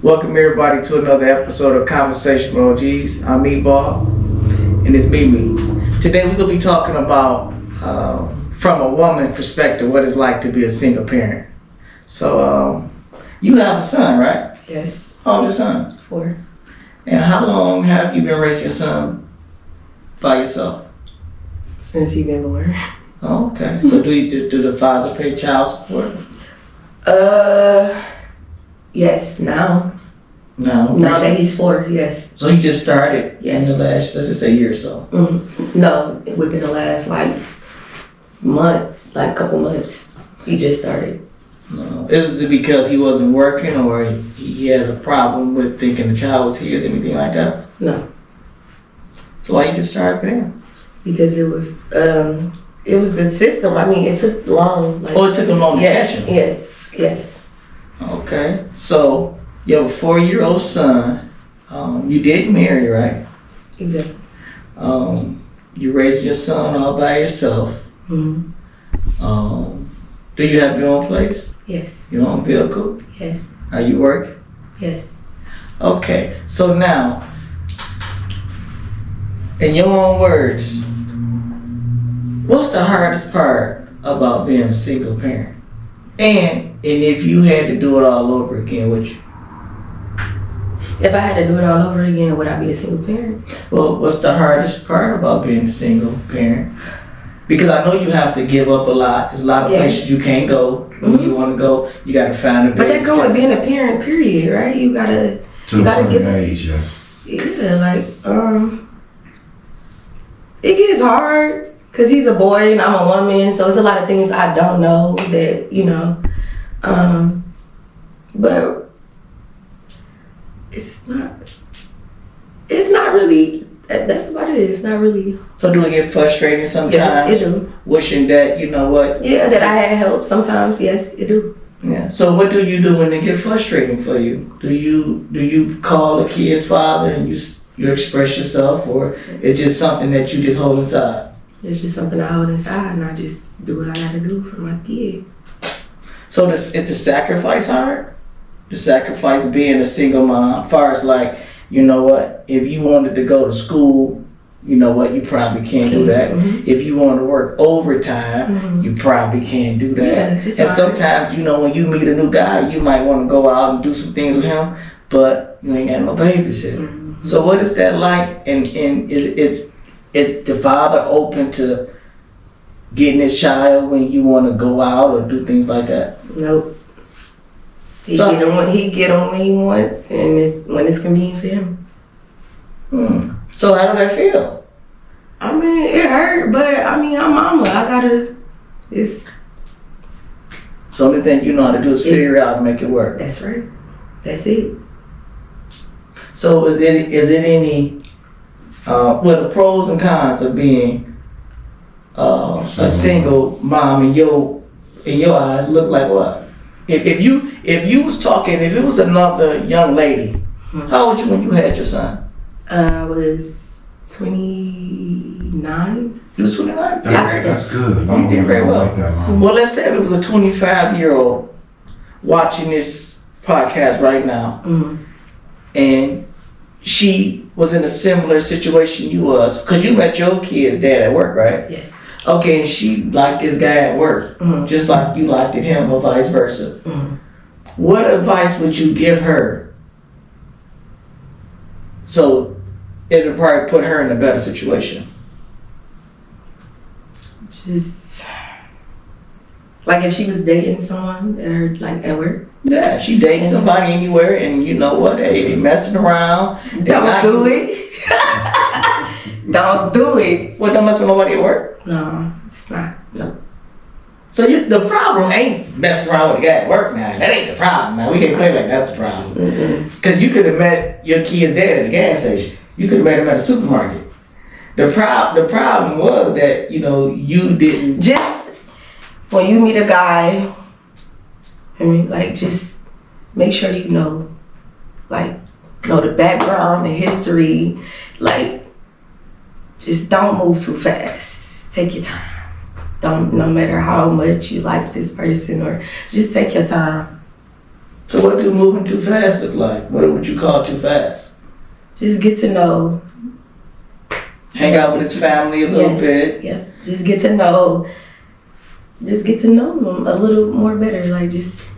Welcome everybody to another episode of Conversation with Theogs. I'm Meatball, and it's Mimi. Today we're going to be talking about, from a woman perspective, what it's like to be a single parent. So, you have a son, right? Yes. How old is your son? 4. And how long have you been raising your son by yourself? Since he been born. Oh, okay. So do the father pay child support? Yes, now. No. Now that he's 4, yes. So he just started Yes. in the last, let's just say, year or so. No, within the last couple months, he just started. No. Is it because he wasn't working, or he had a problem with thinking the child was his, anything like that? No, So why you just started paying? because it was the system. I mean, it took long. It took him long to catch him. Yes. Okay. So you have a 4-year-old son. You didn't marry, right? Exactly. You raised your son all by yourself. Mm-hmm. Do you have your own place? Yes. Your own vehicle? Yes. Are you working? Yes. Okay. So now, in your own words, what's the hardest part about being a single parent? And if you had to do it all over again, would you? If I had to do it all over again, would I be a single parent? Well, what's the hardest part about being a single parent? Because I know you have to give up a lot. There's a lot of places you can't go. When you want to go, you got to find a babysitter. But that comes with being a parent, period, right? You gotta give age, yes. Yeah, it gets hard because he's a boy and I'm a woman, so it's a lot of things I don't know that, but it's not really, that's about it. It's not really. So do it get frustrating sometimes? Yes, it do. Wishing that, you know what? Yeah, that I had help sometimes. Yes, it do. Yeah. So what do you do when it get frustrating for you? Do you call the kid's father and you express yourself, or it's just something that you just hold inside? It's just something I hold inside, and I just do what I gotta do for my kid. So is the sacrifice hard? The sacrifice of being a single mom, as far as you know what, if you wanted to go to school, you know what, you probably can't do that. Mm-hmm. If you want to work overtime, you probably can't do that. Yeah, and sometimes, when you meet a new guy, you might want to go out and do some things with him, but you ain't got no babysitter. Mm-hmm. So what is that like? And is the father open to getting his child when you want to go out or do things like that? Nope. He get him when he wants, and when it's convenient for him. So how do that feel? I mean, it hurt, but I'm mama. It's... So the only thing you know how to do is figure it out and make it work. That's right. That's it. So is it any, the pros and cons of being a single mom in your eyes look like what? If it was another young lady, how old were you when you had your son? I was 29. You was 29? That's good. You did very well. Like that, well, let's say it was a 25-year-old watching this podcast right now, and she was in a similar situation you was, because you met your kid's dad at work, right? Yes. Okay, and she liked this guy at work, just like you liked him, or vice versa. What advice would you give her so it would probably put her in a better situation? Just if she was dating someone at work. Yeah, she dating somebody anywhere, and you know what? Hey, they messing around. Don't do it. Don't do it. What, don't mess with nobody at work? No, it's not. No. So the problem ain't messing around with a guy at work now. That ain't the problem. Now we can't play like that's the problem. Because you could have met your kid's dad at a gas station. You could have met him at a supermarket. The problem was that you didn't. Just when you meet a guy, just make sure you know the background, the history, just don't move too fast. Take your time. No matter how much you like this person, or just take your time. So what do moving too fast look like? What would you call too fast? Just get to know. Hang out with his family a little bit. Yeah. Just get to know. Just get to know him a little more better. Like just.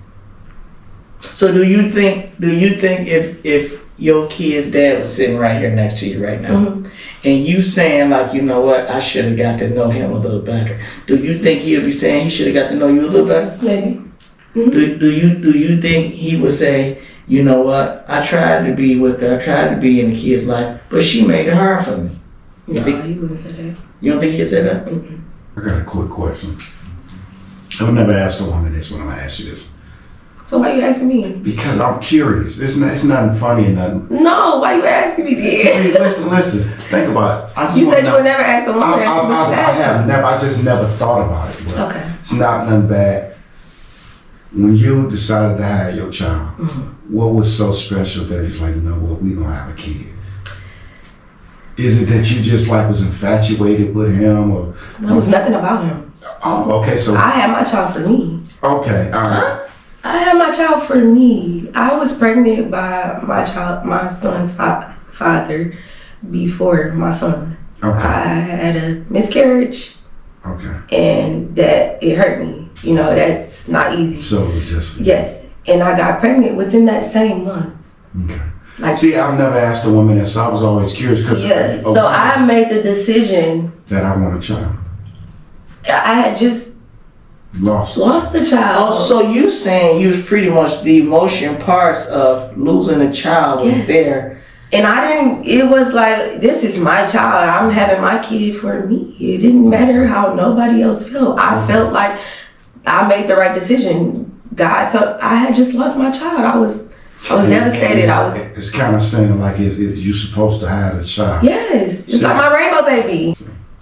So do you think if your kid's dad was sitting right here next to you right now, Mm-hmm. and you saying like, you know what, I should have got to know him a little better, do you think he'll be saying he should have got to know you a little better? Maybe. Do you think he would say, you know what, I tried to be with her, I tried to be in the kid's life, but she made it hard for me? No, he wouldn't say that. You don't think he'd say that? Mm-mm. I got a quick question. I would never ask a woman this when I'm gonna ask you this. So why you asking me? Because I'm curious. It's nothing funny or nothing. No, why you asking me Hey, this? listen. Think about it. You said you would never ask a woman I that, but you asked have her. never. I just never thought about it. But Okay. it's not nothing bad. When you decided to have your child, what was so special that it's like, you know what, we gonna have a kid? Is it that you just like was infatuated with him, or? There was nothing about him. Oh, okay. So I had my child for me. okay, all right. I had my child for me. I was pregnant by my son's father before my son. Okay. I had a miscarriage, Okay. and that it hurt me. You know, that's not easy. So it was just. Yes, and I got pregnant within that same month. Okay. Like, See, I've never asked a woman that, so I was always curious because. yeah. So I made the decision. That I want a child. I had just Lost the child. Oh, so you saying you was pretty much the emotion parts of losing a child was Yes. there. And I didn't, it was like, this is my child. I'm having my kid for me. It didn't matter how nobody else felt. I felt like I made the right decision. I had just lost my child. I was devastated. It's kind of saying like you're supposed to have a child. Yes. It's like my rainbow baby.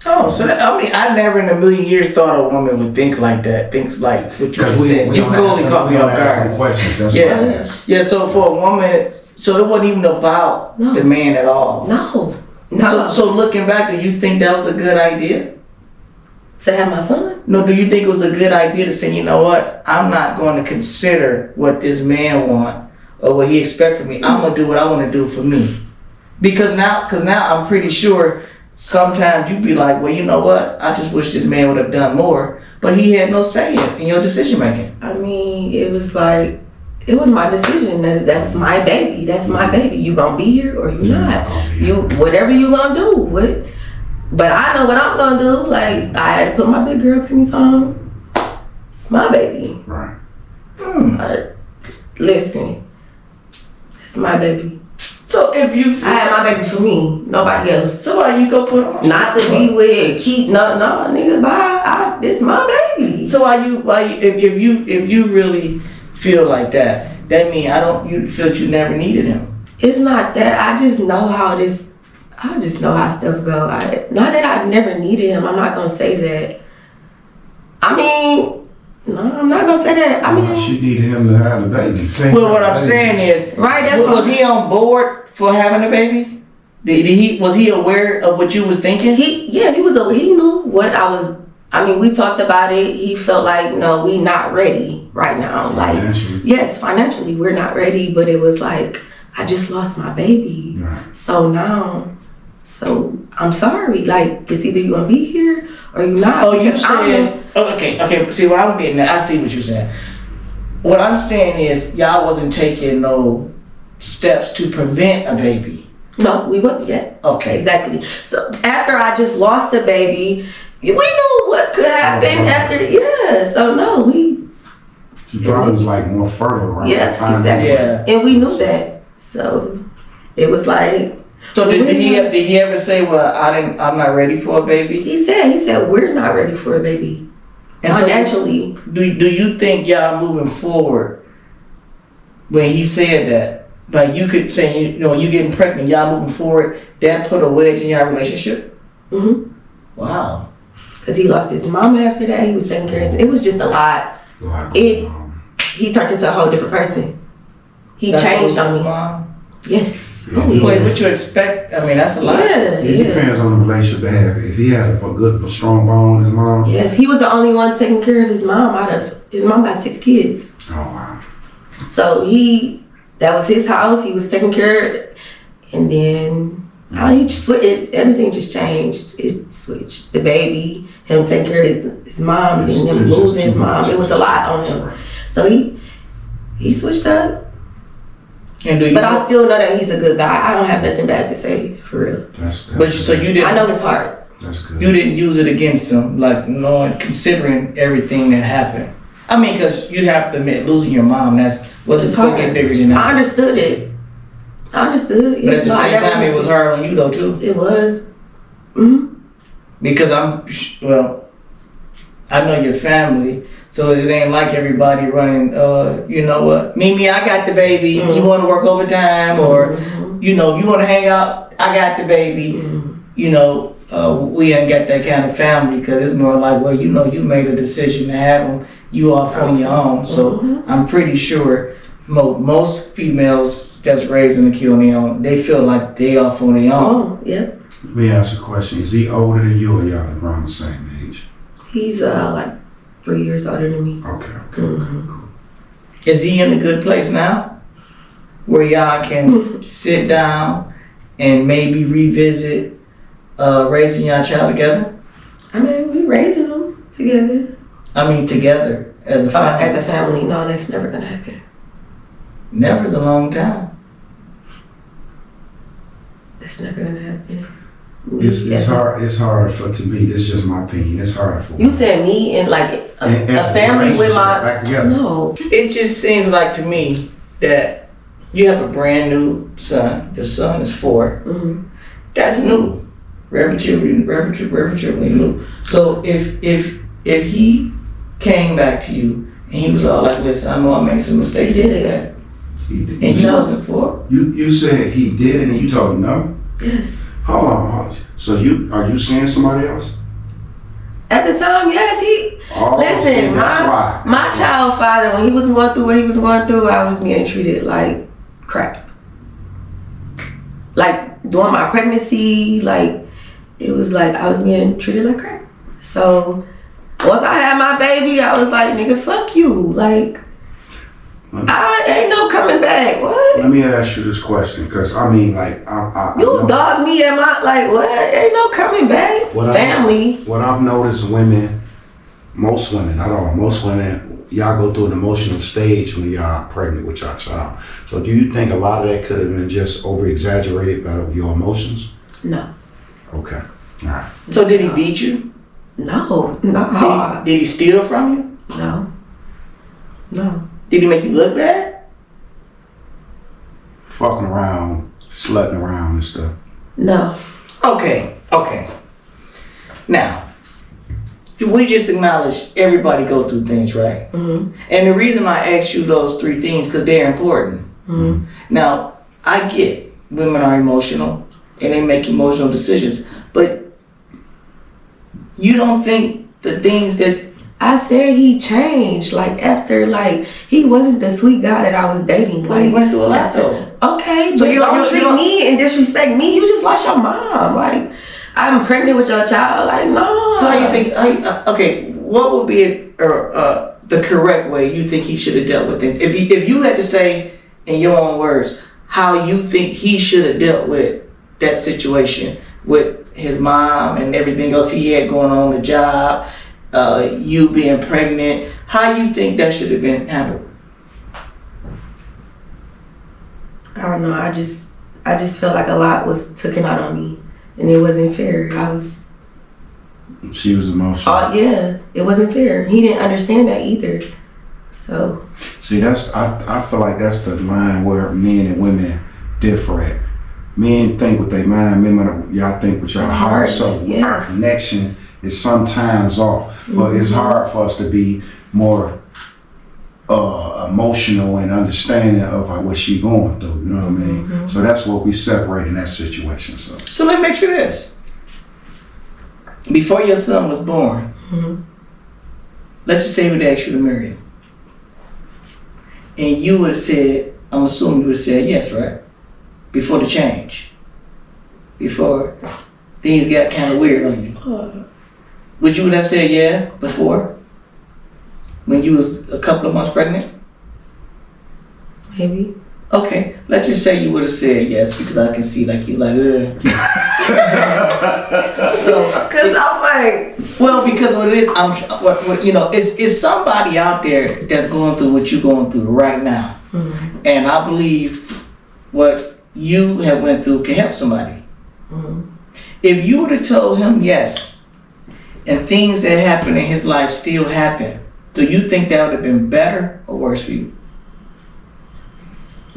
Oh, so that, I mean, I never in a million years thought a woman would think like that. Thinks like what you Because just said. You totally caught me off some guard. questions. That's what I Yeah, asked. yeah. So for a woman, so it wasn't even about No. the man at all. No. So looking back, do you think that was a good idea? To have my son? No, do you think it was a good idea to say, you know what, I'm not going to consider what this man want or what he expect from me. I'm gonna do what I want to do for me. Because now I'm pretty sure sometimes you'd be like, well, you know what, I just wish this man would have done more, but he had no say in your decision making. I mean, it was like, it was my decision. That's my baby. That's my baby. You gonna be here or you not? Whatever you gonna do. But I know what I'm gonna do. Like, I had to put my big girl panties on. It's my baby. Right. Listen, it's my baby. So if you I had my baby for me, nobody else. so why you go put on? Not to be with, keep, no, nigga, bye. This my baby. So why you if you really feel like that means you feel that you never needed him. It's not that. I just know how stuff go. Not that I never needed him. I'm not gonna say that. I mean, no, I'm not gonna say that. I mean, She needed him to have the baby. Well, what I'm saying is, right? That's was he on board for having a baby? Was he aware of what you was thinking? He knew what I was. I mean, we talked about it. He felt like, no, we not ready right now. Like, Financially. yes, financially, we're not ready. But it was like, I just lost my baby. Right. So I'm sorry. Like, it's either you gonna be here or you not. Oh, you Because I'm saying? Okay. See what I'm getting at? I see what you're saying. What I'm saying is, y'all wasn't taking no steps to prevent a baby. No, we wasn't yet. Okay. Exactly. So after I just lost the baby, we knew what could happen after. Yeah. So no, She probably was like more fertile around yeah, that time. exactly. Yeah. And we knew that. So it was like. So did he ever say, well, I'm not ready for a baby? He said we're not ready for a baby. And so financially. Do you think y'all moving forward, when he said that, like you could say, you getting pregnant, y'all moving forward, that put a wedge in y'all relationship? Mm-hmm. Wow. Because he lost his mama after that. He was taking care of. It was just a lot. He turned into a whole different person. He changed on me. Mom? Yes. Yeah. Oh, yeah. Wait, what you expect? I mean, that's a lot. Yeah. It depends on the relationship they have. If he had a strong bond with his mom. Yes, he was the only one taking care of his mom. His mom got 6 kids. Oh wow. So that was his house. He was taking care of it. And then everything just changed. It switched. The baby, him taking care of his mom, and then him losing his mom. It was a lot on him. So he switched up. But I still know that he's a good guy. I don't have nothing bad to say, for real. So you didn't. I know his heart. That's good. You didn't use it against him, like knowing, considering everything that happened. I mean, because you have to admit, losing your mom, wasn't bigger than that. I understood it. But at the same time, it was hard on you though too. It was. Mm-hmm. Because I know your family, so it ain't like everybody running. You know what? Mimi, I got the baby. Mm-hmm. You want to work overtime, or you want to hang out? I got the baby. Mm-hmm. We ain't got that kind of family, because it's more like, well, you made a decision to have them. You off on your own. So I'm pretty sure most females that's raising a kid on their own, they feel like they off on their own. Yeah. Let me ask a question. Is he older than you, or y'all around the same age? He's like 3 years older than me. Okay, cool. Is he in a good place now, where y'all can sit down and maybe revisit raising your child together? I mean, we raising them together. I mean, together as a family. As a family, no, that's never gonna happen. Never's a long time. That's never gonna happen. It's hard. It's harder to me. This is just my opinion. It's harder for you said me and like a family with my back together. No. It just seems like to me that you have a brand new son. Your son is 4. Mm-hmm. That's new. Relatively new. So if he came back to you and he was all like, "Listen, I know I made some mistakes." He did it. He did. And you wasn't 4. You said he did it, and you told him no. Yes. Hold on. So are you seeing somebody else? At the time, yes, listen, my child father, when he was going through what he was going through, I was being treated like crap. Like during my pregnancy, like it was like I was being treated like crap. So once I had my baby, I was like, nigga, fuck you. Like, I ain't no coming back. What? Let me ask you this question, because I mean, like, you dog me at my, like, what? Ain't no coming back. Family. What I've noticed, most women, not all, most women, y'all go through an emotional stage when y'all pregnant with your child. So do you think a lot of that could have been just over-exaggerated by your emotions? No. Okay. All right. So did he beat you? No. Did he steal from you? No. Did he make you look bad? Fucking around, slutting around and stuff. No. Okay. Now, we just acknowledge everybody go through things, right? Mm-hmm. And the reason I asked you those 3 things, because they're important. Mm-hmm. Now, I get women are emotional and they make emotional decisions, but you don't think the things that I said he changed, like after, like he wasn't the sweet guy that I was dating. Like he went through a lot though. Okay, so but don't treat me and disrespect me. You just lost your mom. Like I'm pregnant with your child. Like no. So how you think? Okay, what would be the correct way you think he should have dealt with things? If you had to say in your own words how you think he should have dealt with that situation with his mom and everything else he had going on, the job. You being pregnant, how you think that should have been handled? I don't know. I just felt like a lot was taken out on me, and it wasn't fair. She was emotional. Yeah, it wasn't fair. He didn't understand that either. So. See, I feel like that's the line where men and women differ at. Men think with their mind, women, y'all think with your heart. So our connection is sometimes off. But it's hard for us to be more emotional and understanding of what she's going through. You know what I mean? Mm-hmm. So that's what we separate in that situation. So let me make sure this. Before your son was born, let's just say he would ask you to marry him. And you would have said, I'm assuming you would have said yes, right? Before the change. Before things got kind of weird on you. Would you have said yeah before? When you was a couple of months pregnant? maybe. Okay, let's just say you would have said yes because I can see like you like. So, Cause I'm like, well, because what it is, what you know, it's somebody out there that's going through what you're going through right now, and I believe what you have went through can help somebody. If you would have told him yes, and things that happened in his life still happen, do you think that would have been better or worse for you?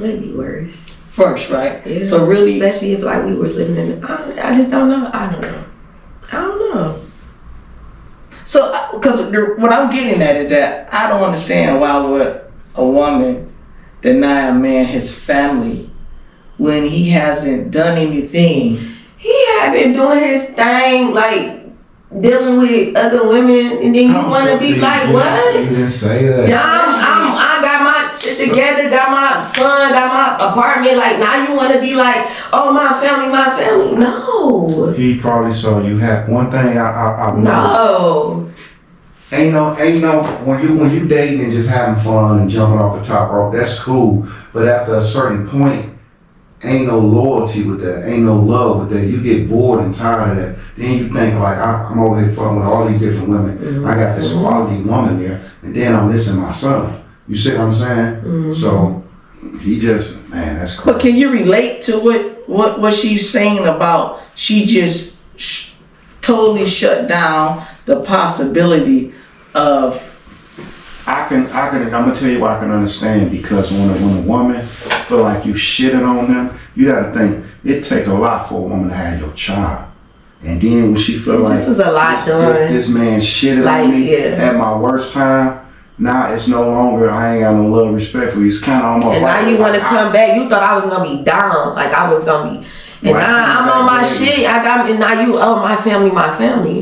maybe worse. Worse, right? Yeah. So really, especially if like we was living in. I just don't know. I don't know. so because what I'm getting at is that I don't understand why would a woman deny a man his family when he hasn't done anything. He had been doing his thing, like dealing with other women, and then you want to be like, what? You didn't say that. Yeah, I got my shit together, got my son, got my apartment. Like now you want to be like, oh my family. No. He probably saw you have one thing. I No. Ain't no when you dating and just having fun and jumping off the top rope. That's cool, but after a certain point, ain't no loyalty with that. Ain't no love with that. You get bored and tired of that. Then you think like I'm over here fucking with all these different women. I got this quality woman there, and then I'm missing my son. You see what I'm saying? So he just, man, that's crazy. But can you relate to what she's saying about she just totally shut down the possibility of? I'm gonna tell you what I can understand, because when a woman feel like you shitting on them, you gotta think it take a lot for a woman to have your child. And then when she feel like this was a lot done. This man shitted like, on me yeah. at my worst time, now it's no longer, I ain't got no love, respect for you. It's kinda almost And like, now you want to come back. You thought I was gonna be down, like I was gonna be. And Right. now I'm on my shit. I got, and now you, oh my family.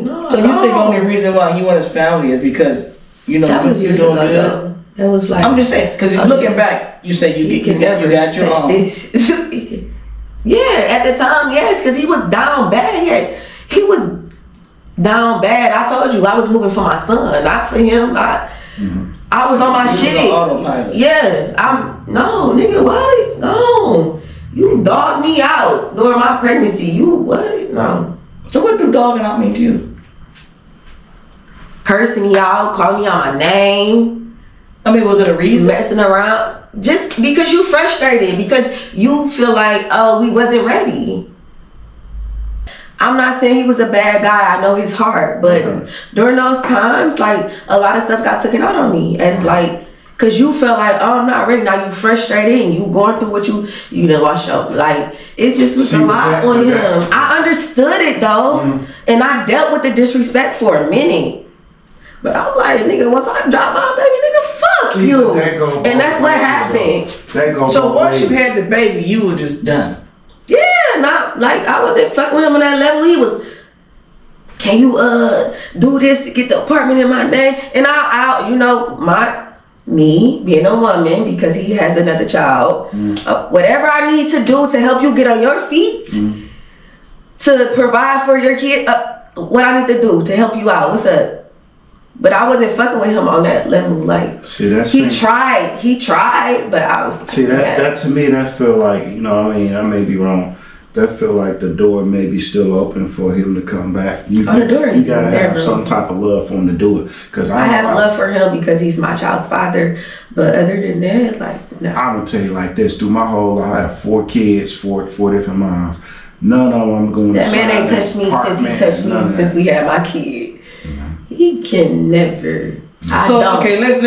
No, So you think the only reason why he wants his family is because that was you're years doing ago. good? Though. That was like. I'm just saying, because looking back, you say you can never got your touch own. this. Yeah, at the time, yes, because he was down bad. He was down bad. I told you I was moving for my son, not for him. I was on my You was shit. on autopilot. Yeah, no, nigga, what? Gone. You dogged me out during my pregnancy. You what? No. So what do dogging out mean to you? Cursing me out, calling me out my name, I mean, was it a reason? messing around. Just because you frustrated, because you feel like, oh, we wasn't ready. I'm not saying he was a bad guy. I know his heart, but during those times, like a lot of stuff got taken out on me as like, cause you felt like, oh, I'm not ready. Now you frustrated and you going through what you done lost your, like, it just was a lot on him. I understood it though, and I dealt with the disrespect for a minute. But I'm like, nigga, once I drop my baby, nigga, fuck you. And that's what happened. So once you had the baby, you were just done. Yeah, not like I wasn't fucking with him on that level. He was, can you do this to get the apartment in my name? And I you know, me being a woman, because he has another child, whatever I need to do to help you get on your feet, to provide for your kid, what I need to do to help you out. What's up? But I wasn't fucking with him on that level. Like, see, that's he tried, but I was. See, that to me, that feel like, you know, I mean, I may be wrong. That feel like the door may be still open for him to come back. The door is. You gotta have some type of love for him to do it. Cause I have love for him because he's my child's father. But other than that, like, no. I'm gonna tell you like this: through my whole life, I have 4 kids, four different moms. None of them going. That man ain't touched me since he touched me since we had my kid. He can never. Okay, let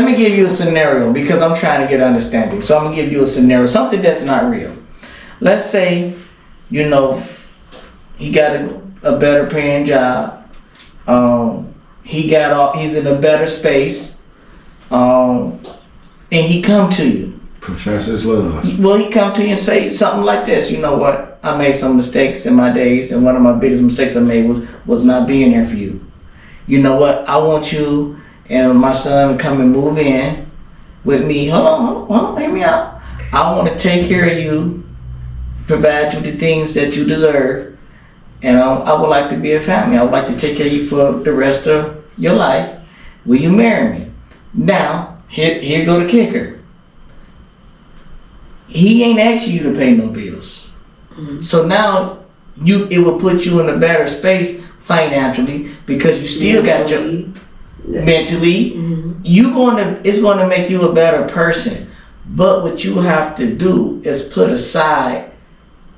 me give you a scenario, because I'm trying to get understanding. So I'm gonna give you a scenario, something that's not real. Let's say, you know, he got a better paying job. He's in a better space. And he come to you. Professor's love. Well, he come to you and say something like this. You know what? I made some mistakes in my days, and one of my biggest mistakes I made was not being there for you. You know what? I want you and my son to come and move in with me. Hold on, hear me out. I want to take care of you, provide you the things that you deserve, and I would like to be a family. I would like to take care of you for the rest of your life. Will you marry me? Now, here go the kicker. he ain't asking you to pay no bills. So now it will put you in a better space financially because you still got your mentally. It's gonna make you a better person. But what you have to do is put aside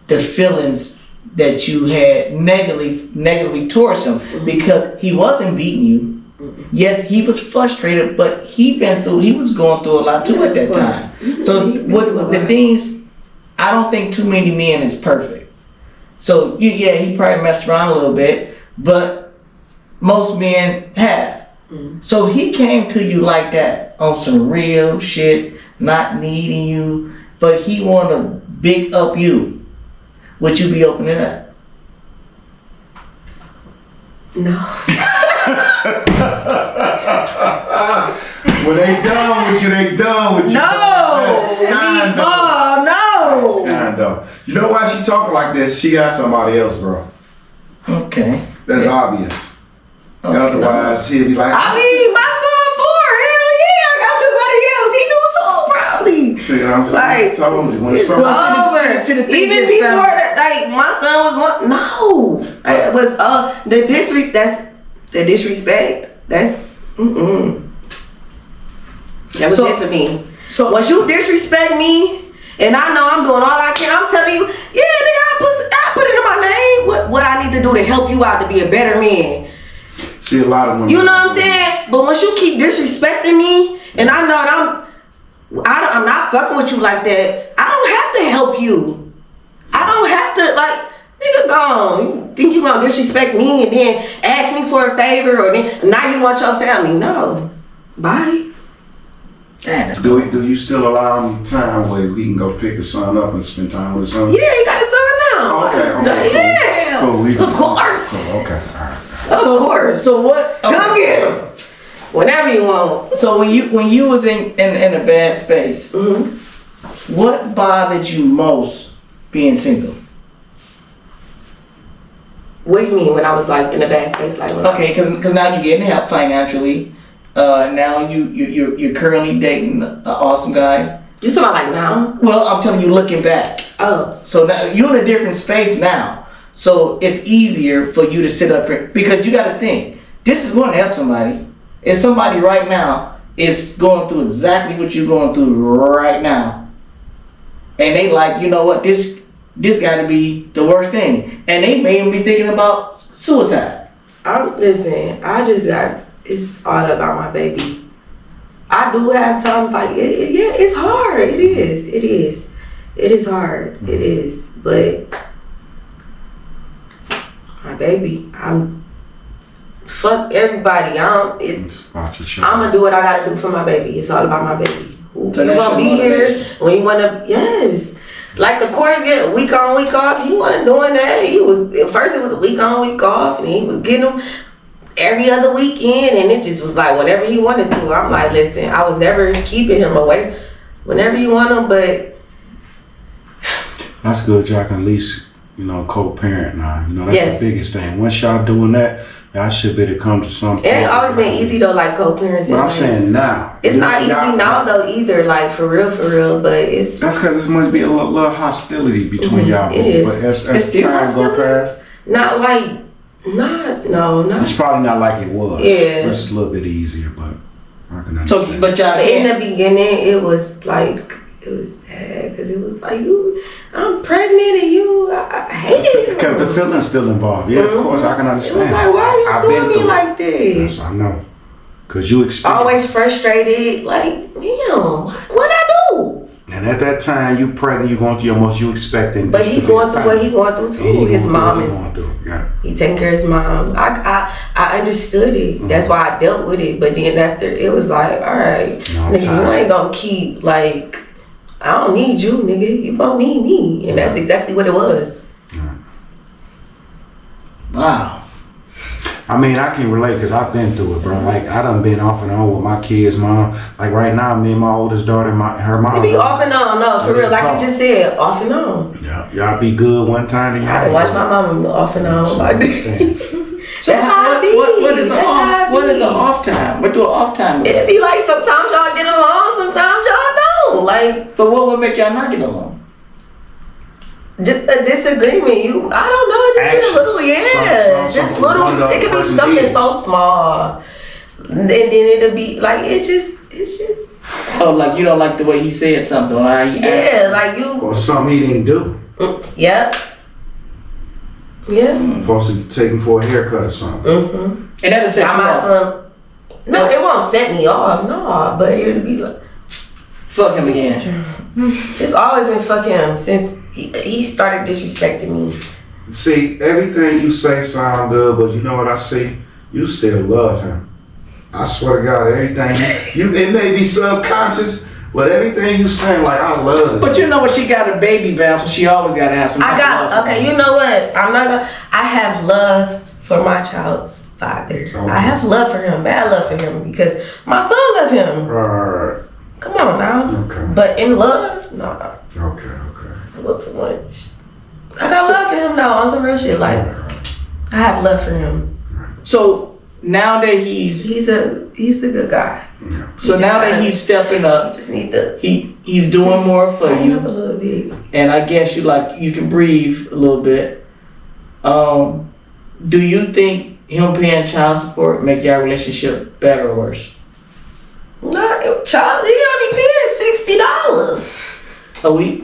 the feelings that you had negatively towards him because he wasn't beating you. Yes, he was frustrated, but he was going through a lot too at that time. So the things, I don't think too many men is perfect. So he probably messed around a little bit, but most men have. So he came to you like that on some real shit, not needing you, but he want to big up you. Would you be opening up? No. When they done with you, they done with you. No. No. You know why she talking like this? She got somebody else, bro. Okay. That's obvious. Okay. Otherwise, she'd be like, I mean, my son 4, hell yeah, I got somebody else. He do too, probably. see what I'm saying? Like, I told you. When it's somebody, over. Even before that, like, my son was one. No. It was, the disrespect. That's, That was it for me. So once you disrespect me, and I know I'm doing all I can, I'm telling you, yeah, nigga, I put it in my name. What I need to do to help you out to be a better man. see a lot of women. You know what I'm saying? But once you keep disrespecting me, and I know that I'm not fucking with you like that. I don't have to help you. I don't have to, like, nigga, gone. You think you gonna disrespect me and then ask me for a favor, or then now you want your family? No. Bye. Do you still allow him time where he can go pick his son up and spend time with his son? Yeah, he got his son now. Okay. Yeah. Cool. Of course. Cool. Okay. All right. Of course. So what? Come get him. Whenever you want. So when you was in a bad space, what bothered you most being single? What do you mean when I was like in a bad space? Like Okay, because now you're getting help financially. Now you're currently dating an awesome guy. You talking about like now? Well, I'm telling you, looking back. Oh. So now you're in a different space now. So it's easier for you to sit up here because you got to think this is going to help somebody. If somebody right now is going through exactly what you're going through right now, and they like, you know what, this got to be the worst thing, and they may even be thinking about suicide. Listen, it's all about my baby. I do have times like it's hard. It is hard. It is, but my baby, fuck everybody. I'm gonna do what I gotta do for my baby. It's all about my baby. So you gonna be here when you wanna? Yes. Like the chorus get week on, week off. He wasn't doing that. At first it was a week on, week off, and he was getting them every other weekend, and it just was like whenever he wanted to. I'm like, listen, I was never keeping him away. Whenever you want him, but that's good. Y'all can at least, co-parent now. That's the biggest thing. Once y'all doing that, y'all should be able to come to something. It ain't always been easy though, like co-parenting. But I'm saying now. It's not easy now though either, like for real, but it's... That's because there must be a little hostility between y'all. It is. But as time go past... No. It's probably not like it was. Yeah. It's a little bit easier, but I can understand. But in the beginning, it was bad because it was like I'm pregnant and I hated it. Because the feeling's still involved. Yeah, of course, I can understand. It was like, why are you doing me like this? Yes, I know. Because you expect. Always frustrated, like, damn, what'd I do? And at that time, you pregnant, you going through your most, you expecting. But he going through what he going through too. His mom is. He taking care of his mom. I understood it. Mm-hmm. That's why I dealt with it. But then after, it was like, all right, nigga, you ain't gonna keep like. I don't need you, nigga. You gonna need me. And that's exactly what it was. Right. Wow. I mean, I can relate because I've been through it, bro. Like, I done been off and on with my kids' mom. Like, right now, me and my oldest daughter, her mom. You be off and on, no, for real. Like you just said, off and on. Yeah. Y'all be good one time, then y'all. I watch my mom off and on. So that's how it be. What is an off time? What do an off time mean? It be like sometimes y'all get along, sometimes y'all don't. Like, But what would make y'all not get along? just a disagreement. I don't know. It just be a little, yeah. Just little. It could be something so small, and then it'll be like it's just. Oh, like you don't like the way he said something, or how he acted. Like you. Or something he didn't do. Yep. Yeah. Supposed to take him for a haircut or something. And that'll set you off. No, it won't set me off. No, but it'll be like. Fuck him again. It's always been fuck him since he started disrespecting me. See, everything you say sound good, but you know what I see? You still love him. I swear to God, everything it may be subconscious, but everything you saying, like, I love it. But you know what? She got a baby, Bam, so she always got to have some. Okay, you know what? I'm not gonna. I have love for my child's father. Okay. I have love for him, mad love for him, because my son love him. Right. Come on now. Okay. But in love, no. Okay. It's a little too much. I got love for him though, on some real shit. Like, I have love for him. So now that he's a good guy. Yeah. So now that he's stepping up, just need to he's doing more for you. Up a little bit. And I guess you can breathe a little bit. Do you think him paying child support make your relationship better or worse? No, child, he only paying $60 a week.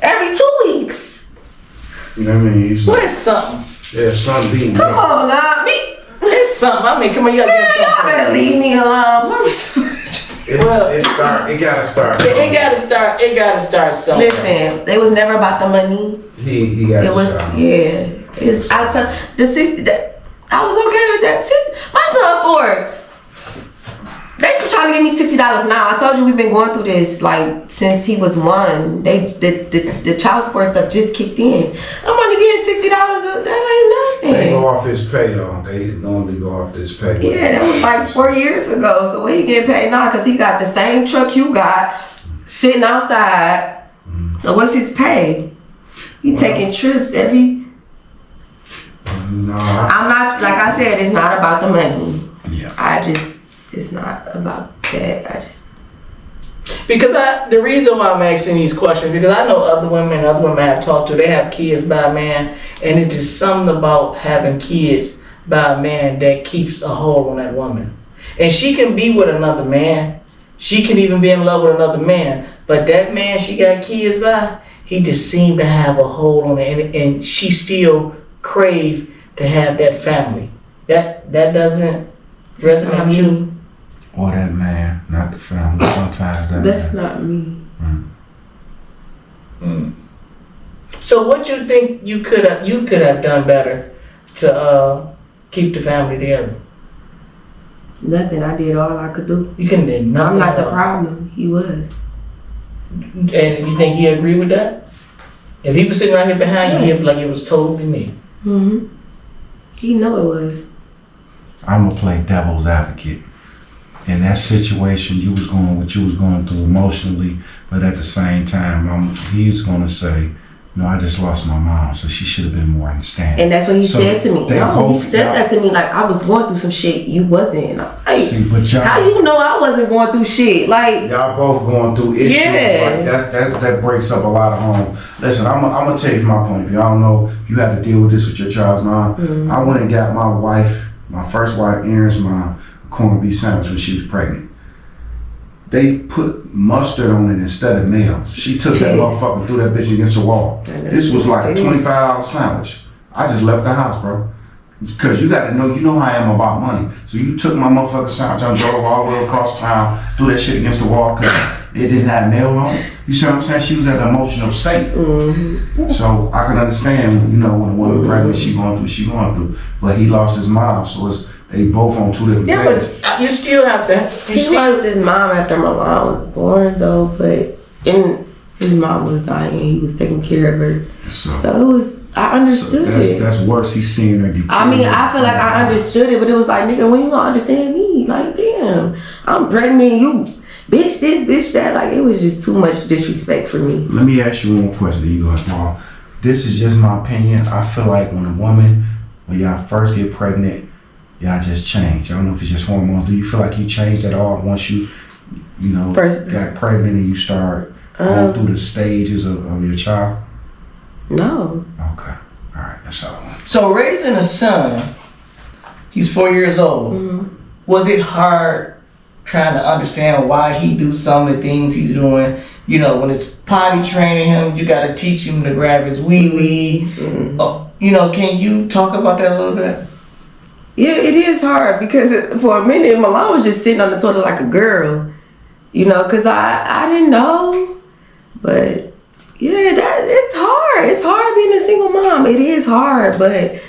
Every 2 weeks. You know what I mean? Where's something? Yeah, something beating. Come on now, me. There's something. I mean, come on, you gotta get something. Y'all better leave me alone. It gotta start. It gotta start somewhere. Listen, it was never about the money. He got. It was start. I was okay with that. See, my son for they trying to give me $60 now. I told you we've been going through this like since he was 1. The child support stuff just kicked in. I'm only getting $60. That ain't nothing. They go off his pay though. They normally go off this pay. Yeah, that was like 4 years ago. So what he getting paid now? Cause he got the same truck you got sitting outside. So what's his pay? He taking trips every. No, I'm not, like I said, it's not about the money. Yeah. It's not about that. Because the reason why I'm asking these questions, because I know other women I have talked to, they have kids by a man, and it's just something about having kids by a man that keeps a hold on that woman. And she can be with another man. She can even be in love with another man. But that man she got kids by, he just seemed to have a hold on it, and she still crave to have that family. That doesn't resonate with you? Or that man, not the family. Sometimes that's not me. So what you think you could have done better to keep the family together? Nothing. I did all I could do. You couldn't do nothing. I'm not the problem. He was. And you think he agreed with that? If he was sitting right here behind you, he'd be like it was totally me. He know it was. I'm gonna play devil's advocate. In that situation, you was going what you was going through emotionally, but at the same time, he's gonna say, "No, I just lost my mom, so she should have been more understanding." And that's what he said to me. No, he said that to me like I was going through some shit. You wasn't. And I'm like, see, but how you know I wasn't going through shit? Like y'all both going through issues. Yeah. Like that breaks up a lot of home. Listen, I'm gonna tell you from my point of view. I don't know if you had to deal with this with your child's mom. I went and got my first wife, Aaron's mom, a corned beef sandwich when she was pregnant. They put mustard on it instead of mayo. She took that motherfucker and threw that bitch against the wall. This was like a $25 sandwich. I just left the house, bro. Because you got to know, you know how I am about money. So you took my motherfucking sandwich, I drove all the way across town, threw that shit against the wall because it didn't have mayo on it. You see what I'm saying? She was at an emotional state. So I can understand, you know, when a woman pregnant, she going through. But he lost his mom, so they both on two different pages. But you still have to. He lost his mom after my mom was born, though. But his mom was dying, and he was taking care of her. So it was. I understood it. That's worse. He's seeing her. I mean, I feel like I understood it, but it was like, nigga, when you gonna understand me? Like, damn, I'm pregnant. You, bitch, this, bitch, that. Like, it was just too much disrespect for me. Let me ask you one more question. You go, Paul. This is just my opinion. I feel like when y'all first get pregnant, y'all just change. I don't know if it's just hormones. Do you feel like you changed at all once you got pregnant and you start going through the stages of your child? No. Okay. All right. That's all. So raising a son, he's 4 years old. Mm-hmm. Was it hard trying to understand why he do some of the things he's doing? You know, when it's potty training him, you got to teach him to grab his wee-wee. Mm-hmm. Can you talk about that a little bit? Yeah, it is hard because for a minute, Milan was just sitting on the toilet like a girl. Because I didn't know. But yeah, it's hard. It's hard being a single mom. It is hard, but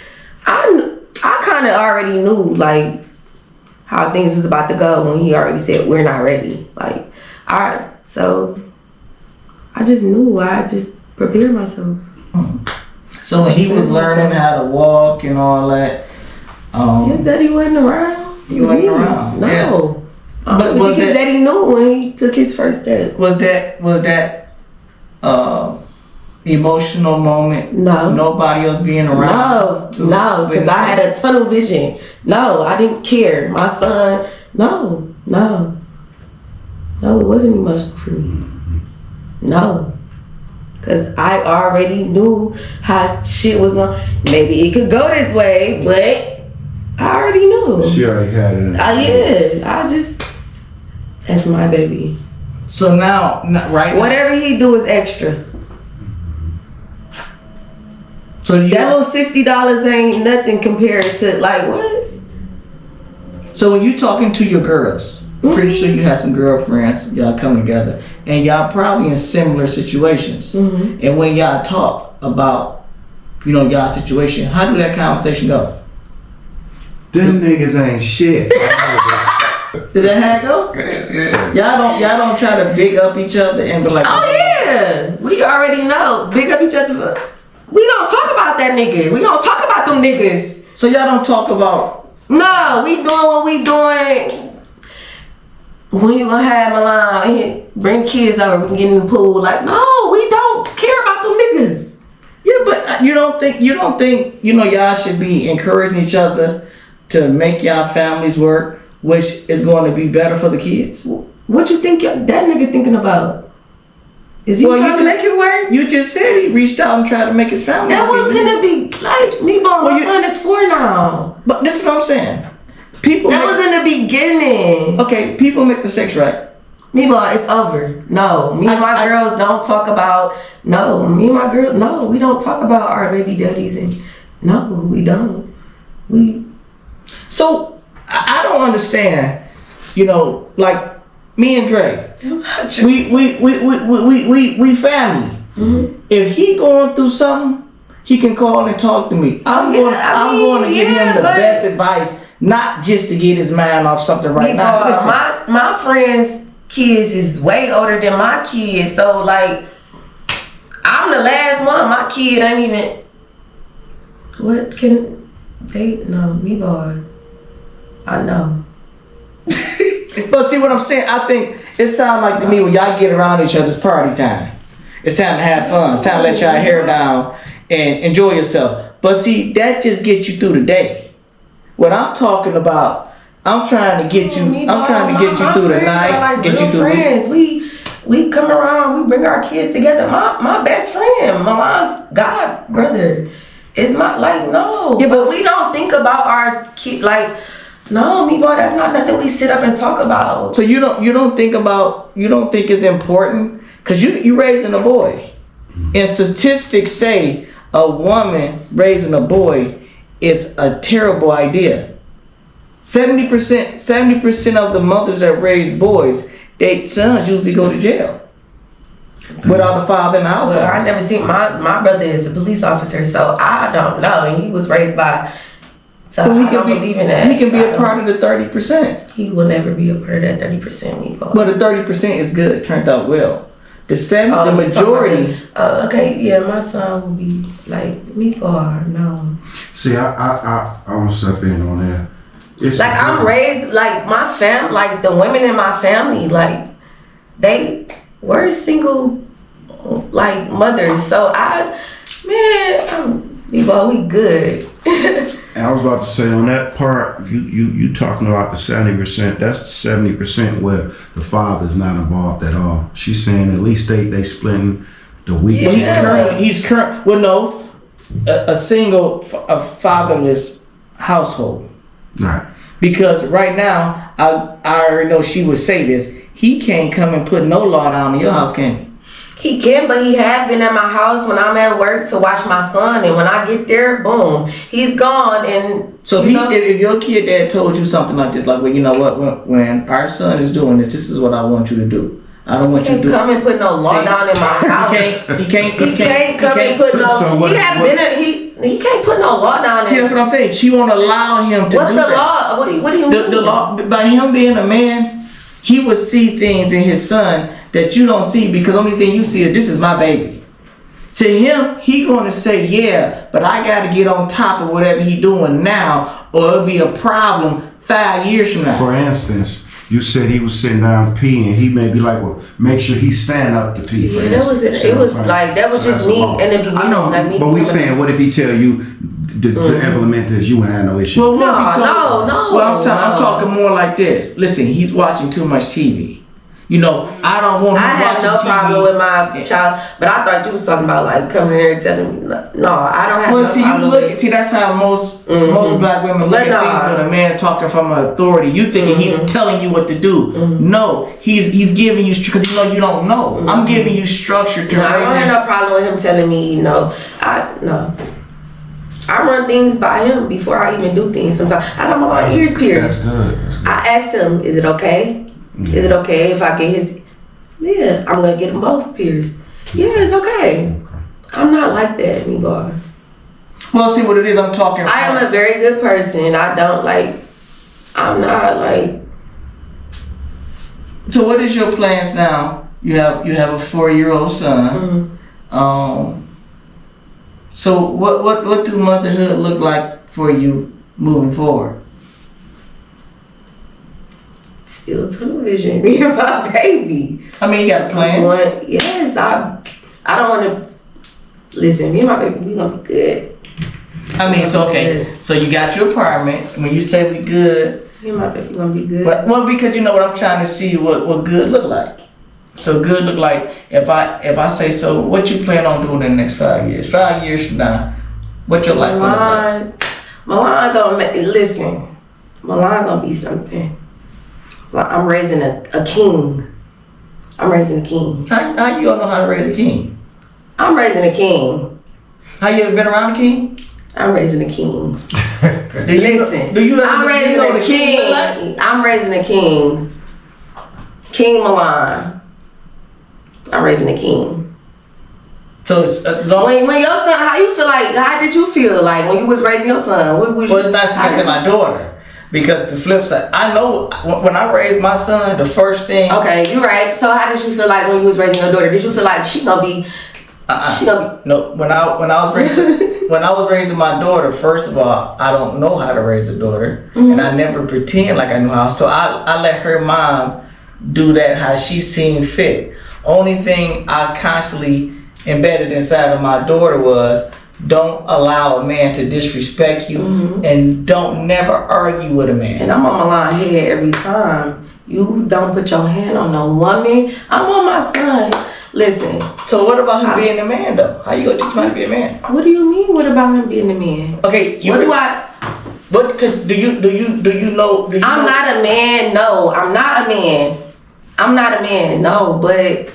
I kind of already knew like how things was about to go when he already said we're not ready. Like, so I just knew. I just prepared myself. So when he was learning how to walk and all that, his daddy wasn't around. He wasn't around. No. Yeah. But was his daddy knew when he took his first step. Was that emotional moment? No. Nobody else being around? No, because I had a tunnel vision. No, I didn't care. My son, no, it wasn't emotional for me. No. Because I already knew how shit was going. Maybe it could go this way, but I already knew. She already had it. That's my baby. So now, whatever he do is extra. So that little $60 ain't nothing compared to like what? So when you talking to your girls, pretty sure you have some girlfriends, y'all come together, and y'all probably in similar situations. Mm-hmm. And when y'all talk about, y'all situation, how do that conversation go? Them niggas ain't shit. Is that how it go? Yeah. Y'all don't try to big up each other and be like, oh yeah, we already know. Big up each other. We don't talk about that nigga. We don't talk about them niggas. So y'all don't talk about. No, we doing what we doing. When you gonna have Milan bring the kids over, we can get in the pool. Like, no, we don't care about them niggas. Yeah, but you don't think y'all should be encouraging each other to make y'all families work, which is going to be better for the kids? What you think that nigga thinking about? Is he trying to make it work? You just said he reached out and tried to make his family work. That was gonna be like me, my son is 4 now. But this is what I'm saying. That was in the beginning. Okay, people make mistakes, right? Me, boy, it's over. No, me and my girls don't talk about. No, me and my girl. No, we don't talk about our baby daddies, and no, we don't. So I don't understand. Like me and Dre, we family. Mm-hmm. If he going through something, he can call and talk to me. I'm going to give him the best advice, not just to get his mind off something right now. Listen. My friends' kids is way older than my kids, so like I'm the last one. My kid ain't even. What can they? No, me boy. I know. But see what I'm saying? I think it sounds like to me when y'all get around each other's party time. It's time to have fun. It's time to let y'all hair down and enjoy yourself. But see, that just gets you through the day. What I'm talking about, I'm trying to get you. I'm trying to get you through the night. Get you through friends. We come around. We bring our kids together. My best friend, Milan's god brother, is no. Yeah, but we don't think about our kid like. No, me boy, that's not nothing we sit up and talk about. So you don't think it's important because you raising a boy, and statistics say a woman raising a boy is a terrible idea. 70% of the mothers that raise boys, their sons usually go to jail without the father in the household. Well, I never seen my brother is a police officer, so I don't know, and he was raised by. So I don't believe in that. He can be a part of the 30%. He will never be a part of that 30%. Meatball. But the 30% is good. It turned out well. The majority. Okay, yeah, my son will be like meatball. No. See, I want to step in on that. It's like I'm raised like my fam, like the women in my family, like they were single, like mothers. So meatball, we good. I was about to say on that part, you talking about the 70%. That's the 70% where the father's not involved at all. She's saying at least they splitting the week. Well, he's current. Well, no, a single, a fatherless household. Right. Because right now, I already know she would say this. He can't come and put no law down in your house, can he? He can, but he has been at my house when I'm at work to watch my son, and when I get there, boom, he's gone. And so if your kid dad told you something like this, like, well, you know what, when our son is doing this is what I want you to do. I don't want you to do. Come and put no law down in my house. He can't come and put no. He can't put no law down. See, that's what I'm saying. She won't allow him to. What's do the that. law? What do you mean? The law, by him being a man, he would see things in his son that you don't see, because the only thing you see is, this is my baby. To him, he gonna say, yeah, but I gotta get on top of whatever he doing now, or it'll be a problem 5 years from now. For instance, you said he was sitting down peeing. He may be like, well, make sure he stand up to pee. Yeah, that was just me in the beginning. I know, but we saying, what if he tell you to implement this? You wouldn't have no issue. Well, no. Well, I'm talking more like this. Listen, he's watching too much TV. You know, I don't want him I have no problem with my child, but I thought you was talking about like coming here and telling me. No, I don't have no problem. See, that's how most black women look at things when a man talking from authority. You thinking he's telling you what to do. No, he's giving you, because you know you don't know. I'm giving you structure to raise I don't have no problem with him telling me no. I run things by him before I even do things sometimes. I got my ears pierced. That's good. I asked him, is it okay? Is it okay if I get his? Yeah, I'm gonna get them both pierced. Yeah, it's okay. I'm not like that anymore. Well, see what it is. I'm talking. I am a very good person. I'm not like. So what is your plans now? You have a 4-year-old son. So what do motherhood look like for you moving forward? Still tunnel vision, me and my baby. I mean, you got a plan? Yes, I don't want to. Listen, me and my baby, we gonna be good. I mean, so okay, so you got your apartment. When you say we good, me and my baby gonna be good. Well, because you know what I'm trying to see what good look like. So good look like, if I say so, what you plan on doing in the next 5 years? 5 years from now, what your life gonna look like? Milan gonna be something. I'm raising a king. I'm raising a king. How you don't know how to raise a king? I'm raising a king. How you ever been around a king? I'm raising a king. I'm raising a king. I'm raising a king. King Milan. I'm raising a king. So it's when your son, how did you feel like when you was raising your son? Well, it's not raising my daughter. Because the flip side, I know when I raised my son, the first thing. Okay, you're right. So how did you feel like when you was raising your daughter? Did you feel like she gonna be? No. When I was raising my daughter, first of all, I don't know how to raise a daughter, and I never pretend like I knew how. So I let her mom do that how she seen fit. Only thing I constantly embedded inside of my daughter was, don't allow a man to disrespect you, and don't never argue with a man. And I'm on my line here every time. You don't put your hand on no woman. I'm on my son. Listen. So what about him being a man though? How you gonna teach him how to be a man? What do you mean? What about him being a man? Okay. Do you know? I'm not a man. No, I'm not a man. I'm not a man. No, but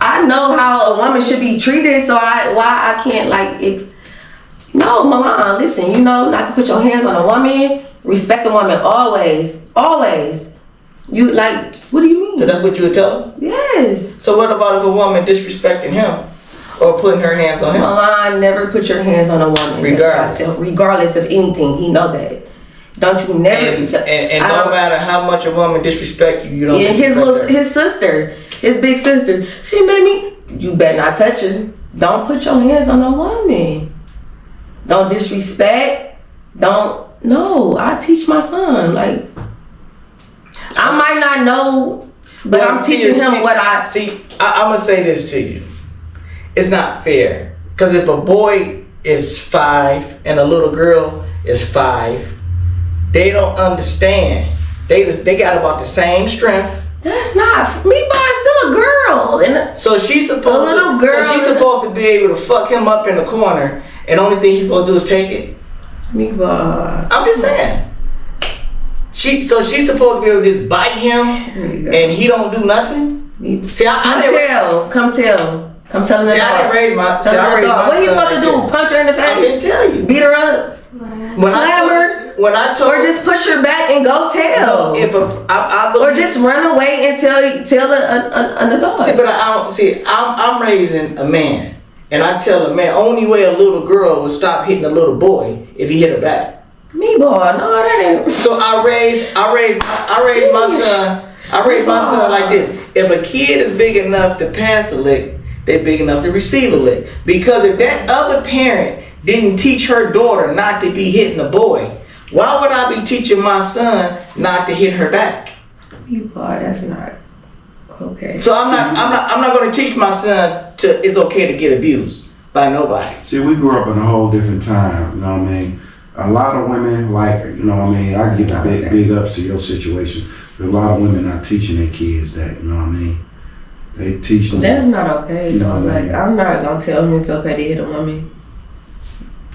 I know how a woman should be treated, so why I can't no, Milan, listen, you know not to put your hands on a woman. Respect the woman always. Always. You what do you mean? So that's what you would tell him? Yes. So what about if a woman disrespecting him or putting her hands on him? Milan, never put your hands on a woman. Regardless of anything, he know that. Don't you never? And no matter how much a woman disrespect you, you don't. Yeah, his sister, his big sister, she made me. You better not touch her. Don't put your hands on a woman. Don't disrespect. No, I teach my son. I might not know, but I'm teaching him what I see. I'm gonna say this to you. It's not fair, because if a boy is 5 and a little girl is 5, they don't understand. They got about the same strength. That's not me, boy. Still a girl. And so she's supposed a little girl. So she's supposed to be able to fuck him up in the corner, and the only thing he's supposed to do is take it. Me, boy. I'm just saying. She's supposed to be able to just bite him, and he don't do nothing. See, Come tell him. See, I didn't raise my. See, I raised my what he's supposed son to do? like this. Punch her in the face? I didn't tell you. Beat her up? Slam her? Or just push her back and go tell. Or just run away and tell an adult. See, but I'm raising a man, and I tell a man only way a little girl would stop hitting a little boy if he hit her back. Me, boy, no, that ain't. So I raised my son. I raised my son like this. If a kid is big enough to pass a lick, they're big enough to receive a lick. Because if that other parent didn't teach her daughter not to be hitting a boy, why would I be teaching my son not to hit her back? You are. That's not okay. So I'm not going to teach my son it's okay to get abused by nobody. See, we grew up in a whole different time. You know what I mean? A lot of women, like, you know what I mean? I give big ups to your situation. But a lot of women not teaching their kids that. You know what I mean? They teach them. That's not okay. You know what I like, mean? I'm not gonna tell him it's okay to hit a woman.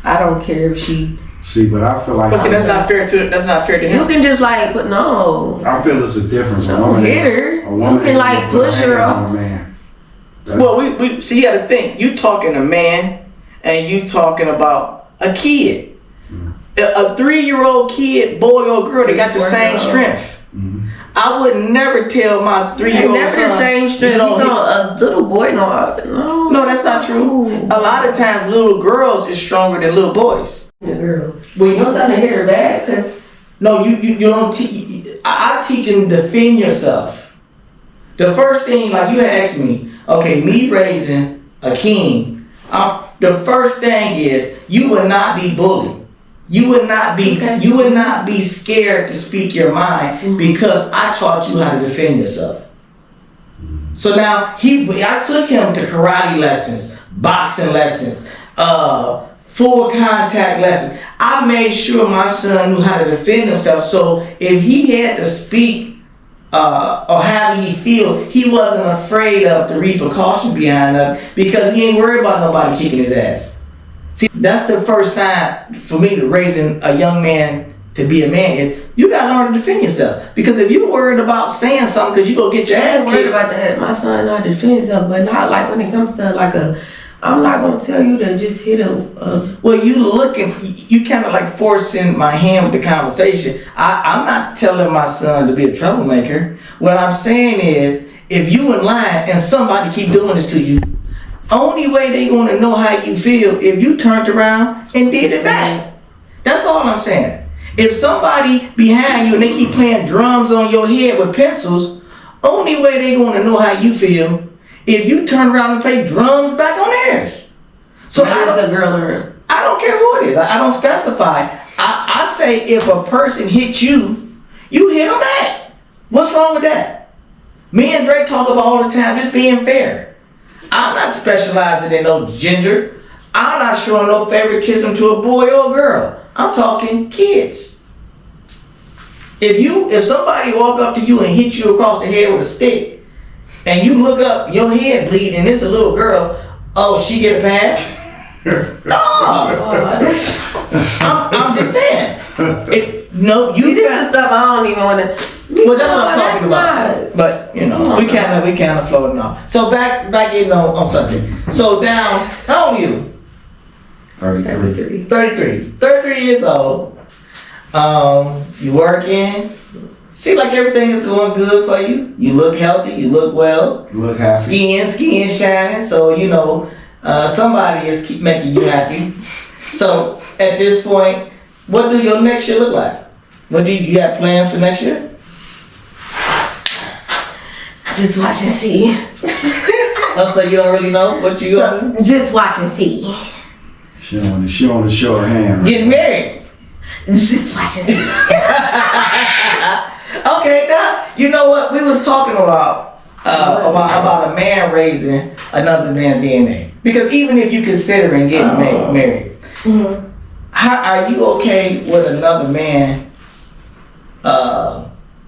I don't care if she. See, but I feel like. But see, that's not fair to him. You can just like, but no. I feel it's a difference. Don't hit her. You can like push her off. Well, we see. You got to think. You talking a man, and you talking about a kid. A 3-year-old kid, boy or girl, they got the same strength. Mm-hmm. I would never tell my 3-year-old never son. the same strength. A little boy no. No, that's not true. A lot of times, little girls is stronger than little boys. The girl. Well, you don't tell me to hit her back, cause. No, you don't teach. I teach him to defend yourself. The first thing, like you asked me, okay, me raising a king. The first thing is you would not be bullied. You would not be scared to speak your mind because I taught you how to defend yourself. So now I took him to karate lessons, boxing lessons, full contact lessons. I made sure my son knew how to defend himself. So if he had to speak or how he feel, he wasn't afraid of the repercussions behind it because he ain't worried about nobody kicking his ass. See, that's the first sign for me to raising a young man to be a man is you gotta learn to defend yourself. Because if you're worried about saying something because you go get your ass kicked. I'm worried about that. My son know how to defend himself, but not like when it comes to like I'm not gonna tell you to just hit a. Well, you kind of like forcing my hand with the conversation. I'm not telling my son to be a troublemaker. What I'm saying is, if you in line and somebody keep doing this to you, only way they gonna know how you feel if you turned around and did it back. That's all I'm saying. If somebody behind you and they keep playing drums on your head with pencils, only way they gonna know how you feel if you turn around and play drums back on theirs. So I don't care who it is. I don't specify. I say if a person hits you, you hit them back. What's wrong with that? Me and Drake talk about all the time just being fair. I'm not specializing in no gender. I'm not showing no favoritism to a boy or a girl. I'm talking kids. If somebody walk up to you and hit you across the head with a stick, and you look up, your head bleeding, and it's a little girl, oh, she get a pass? No! I'm just saying. This is stuff I don't even want to. Well, that's what I'm talking about. But we kind of floating off. So back in on subject. So down, how old are you? 33. 33 years old. You working. Seems like everything is going good for you. You look healthy. You look well. You look happy. Skin shining. So somebody is keep making you happy. So at this point, what do your next year look like? What do you got plans for next year? Just watch and see. Oh, so you don't really know what you going to do? Just watch and see. She on the show her hand. Get married. Just watch and see. Okay, now you know what we was talking about a man raising another man's DNA. Because even if you considering getting married, How are you okay with another man?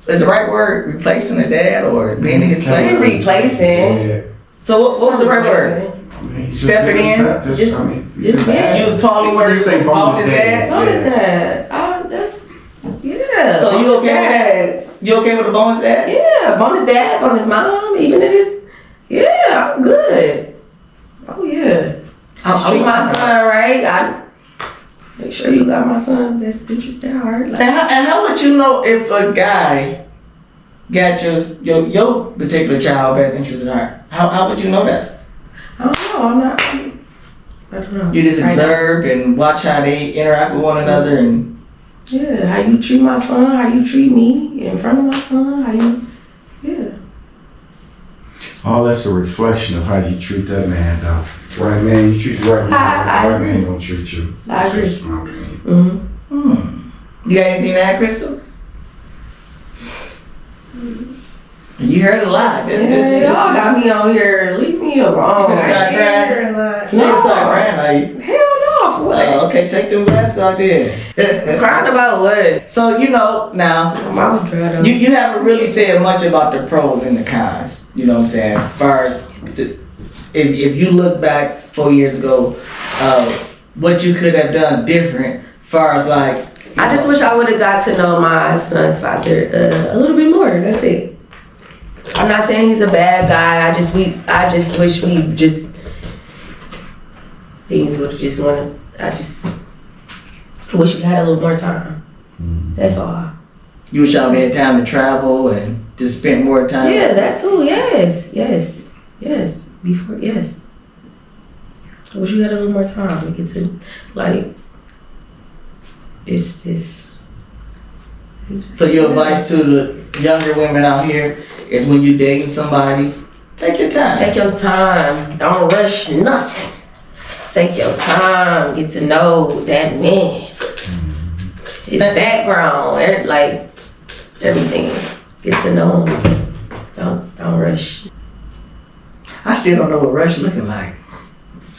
Is the right word replacing the dad or being in his place? Replacing. Yeah. So what was the right word? I mean, Stepping in? Just Use Paulie word. You say bonus dad. Bonus dad. That's yeah. So you okay with dads. that? You okay with the bonus dad? Yeah, bonus dad, bonus mom, even if it's yeah, I'm good. Oh yeah. I'll treat my son right. I make sure you got my son best interest at heart. Like, And how would you know if a guy got your particular child best interest in heart? How would you know that? I don't know. I don't know. You just Right observe and watch how they interact with one another and yeah, how you treat my son, how you treat me in front of my son, how you, yeah. All that's a reflection of how you treat that man, though. Right man, you treat the right man. I The right agree. man don't treat you. I agree. That's my opinion. Mm-hmm. You got anything to add, Crystal? You heard a lot. Yeah, y'all got me on here. Leave me alone. You finna start crying? You No. start crying, are you? Hell no. For what? Okay, take them glasses off then. Crying about what? So now My mouth dried up. you haven't really said much about the pros and the cons. You know what I'm saying? As far as if you look back 4 years ago, what you could have done different. As far as like, I just wish I would have got to know my son's father a little bit more. That's it. I'm not saying he's a bad guy. I just wish we just things would have just went. I just wish we had a little more time. That's all. you wish y'all had time to travel and just spend more time. Yeah, that too. Yes. Before, yes. I wish we had a little more time to get to like. It's just. So your advice to the younger women out here is when you're dating somebody, take your time. Take your time. Don't rush nothing. Take your time. Get to know that man. His background, like everything. Get to know him. Don't rush. I still don't know what Rush looking like.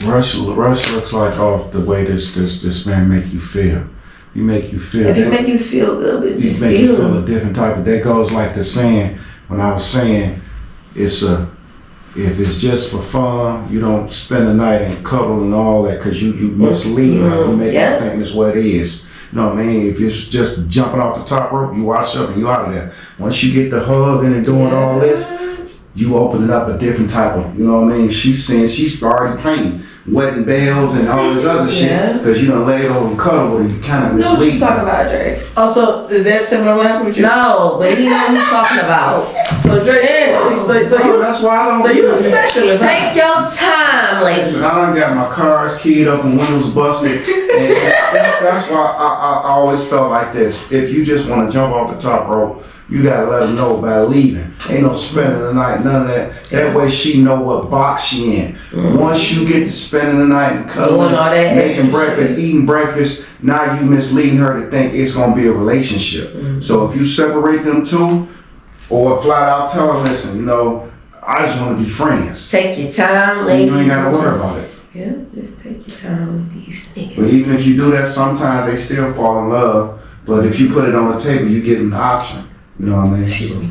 Rush looks like off the way this man make you feel. He make you feel. If he make you feel good, it's He just make you feel still. a different type of. That goes like the saying when I was saying, if it's just for fun, you don't spend the night and cuddle and all that because you mislead her. You make her think it's what it is. You know what I mean? If it's just jumping off the top rope, you wash up and you out of there. Once you get the hug and doing all this, you open it up a different type of, you know what I mean? She's saying she's already playing wetting bells and all this other shit because you done laid over and cuddle with her. You kind of You know what mislead you talking about, Drake? Also, is that similar to what happened with you? No, but he know what he's talking about. So Drake, so that's why I don't. so you a specialist. Take your time, ladies. Listen, I done got my cars keyed up and windows busted. And that's why I always felt like this. If you just want to jump off the top rope, you gotta let them know by leaving. Ain't no spending the night, none of that. That way she know what box she in. Once you get to spending the night and cuddling, Doing all that making extra breakfast, shit. eating breakfast, now you misleading her to think it's gonna be a relationship. So if you separate them two, or flat out tell her, listen, you know, I just wanna be friends. Take your time, ladies. You ain't gotta worry about it. Yeah, just take your time with these niggas. But even if you do that, sometimes they still fall in love. But if you put it on the table, you give them the option. You know what I mean? Excuse me.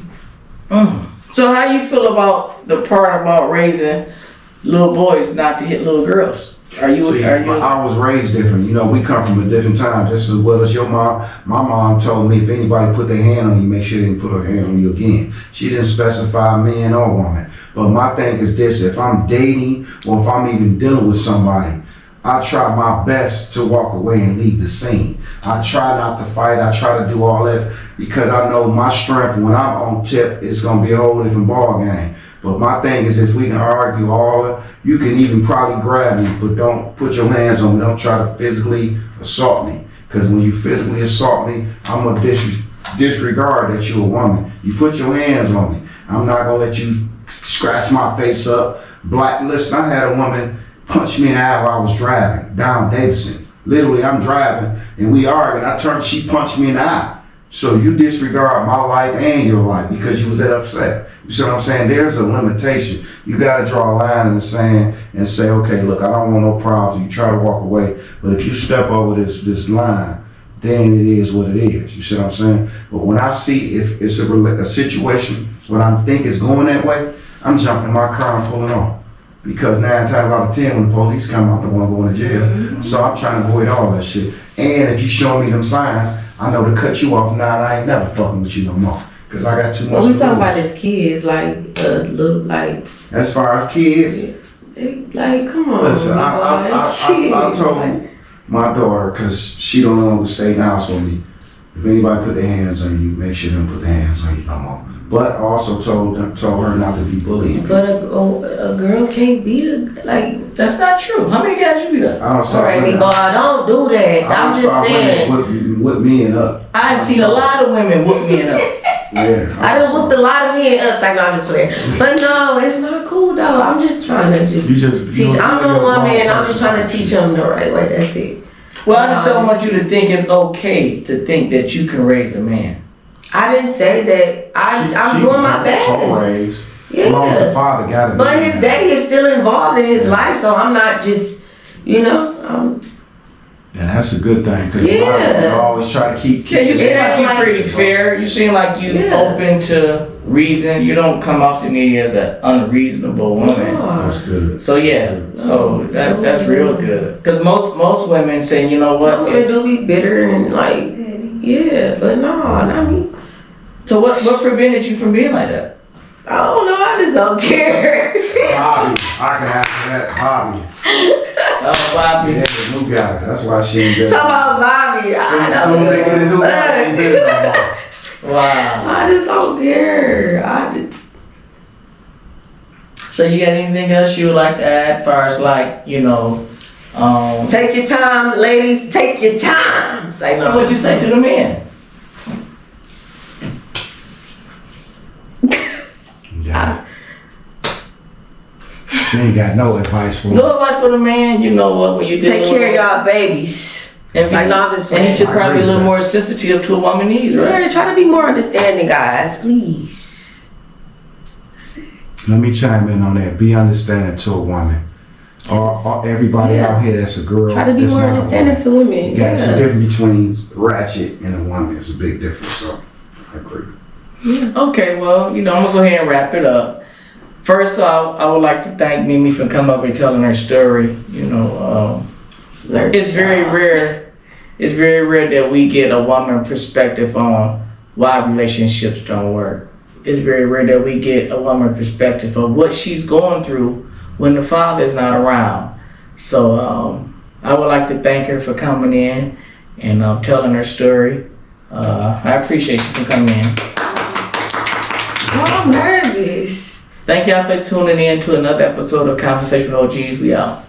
So how you feel about the part about raising little boys not to hit little girls? Are you? I was raised different. You know, we come from a different time. Just as well as your mom. My mom told me if anybody put their hand on you, make sure they didn't put her hand on you again. She didn't specify man or woman. But my thing is this: if I'm dating or if I'm even dealing with somebody, I try my best to walk away and leave the scene. I try not to fight. I try to do all that because I know my strength when I'm on tip, it's gonna be a whole different ball game. But my thing is, if we can argue all that, you can even probably grab me, but don't put your hands on me. Don't try to physically assault me. Because when you physically assault me, I'm gonna disregard that you're a woman. You put your hands on me, I'm not gonna let you scratch my face up. Listen, I had a woman punch me in the eye while I was driving down Davidson. Literally, I'm driving and we arguing. She punched me in the eye. So you disregard my life and your life because you was that upset. You see what I'm saying? There's a limitation. You gotta draw a line in the sand and say, okay, look, I don't want no problems. You try to walk away, but if you step over this line, then it is what it is. You see what I'm saying? But when I see if it's a situation when I think it's going that way, I'm jumping in my car and pulling off. Because 9 times out of 10, when the police come out, the one going to jail. Mm-hmm. So I'm trying to avoid all that shit. And if you show me them signs, I know to cut you off now. I ain't never fucking with you no more. Cause I got too much. Well, we talking about as kids, like little, like. As far as kids, like come on. Listen, I told my daughter, cause she don't no longer stay in the house with me. If anybody put their hands on you, make sure them put their hands on you no more. But I also told her not to be bullying. But a girl can't beat like. That's not true. How many guys you beat up? I don't saw women. Boy, don't do that. I'm just saying. Whip men up. I've seen a lot of women whip men up. Yeah. I done whooped a lot of men up. Like, no, I'm just playing. But no, it's not cool though. I'm just trying to teach. I'm a woman. I'm just trying to teach them the right way. That's it. Well, I just don't want you to think it's okay to think that you can raise a man. I didn't say that. I'm doing my best. Yeah. The father got it. But his daddy is still involved in his life, so I'm not just, And that's a good thing, because you always try to keep. Yeah, you seem like you're pretty fair. You seem like you open to reason. You don't come off to me as an unreasonable woman. That's good. So that's real good. Because most women say, you know what? Some women do be bitter and but no, not me. So what prevented you from being like that? I don't know. I just don't care. Bobby, I can answer that. Bobby. Oh, Bobby. Yeah, the new guy. That's why she ain't there. Talk about Bobby. As soon as they get a new guy, they ain't there no more. Wow. I just don't care. So you got anything else you would like to add, as far as take your time, ladies. Take your time. Say no. What you say to the men? Yeah. She ain't got no advice for me. No advice for the man. You know what? When you take care of y'all babies. And he should probably be a little more sensitive to a woman's needs, right? Yeah, try to be more understanding, guys, please. That's it. Let me chime in on that. Be understanding to a woman. Or everybody out here that's a girl. Try to be more understanding to women. Yeah, it's a difference between ratchet and a woman. It's a big difference, so I agree. Yeah. Okay, well, I'm going to go ahead and wrap it up. First of all, I would like to thank Mimi for coming over and telling her story. It's very rare. It's very rare that we get a woman perspective on why relationships don't work. It's very rare that we get a woman perspective of what she's going through when the father's not around. So I would like to thank her for coming in and telling her story. I appreciate you for coming in. Oh, I'm nervous. Thank y'all for tuning in to another episode of Conversation with OGs. We out.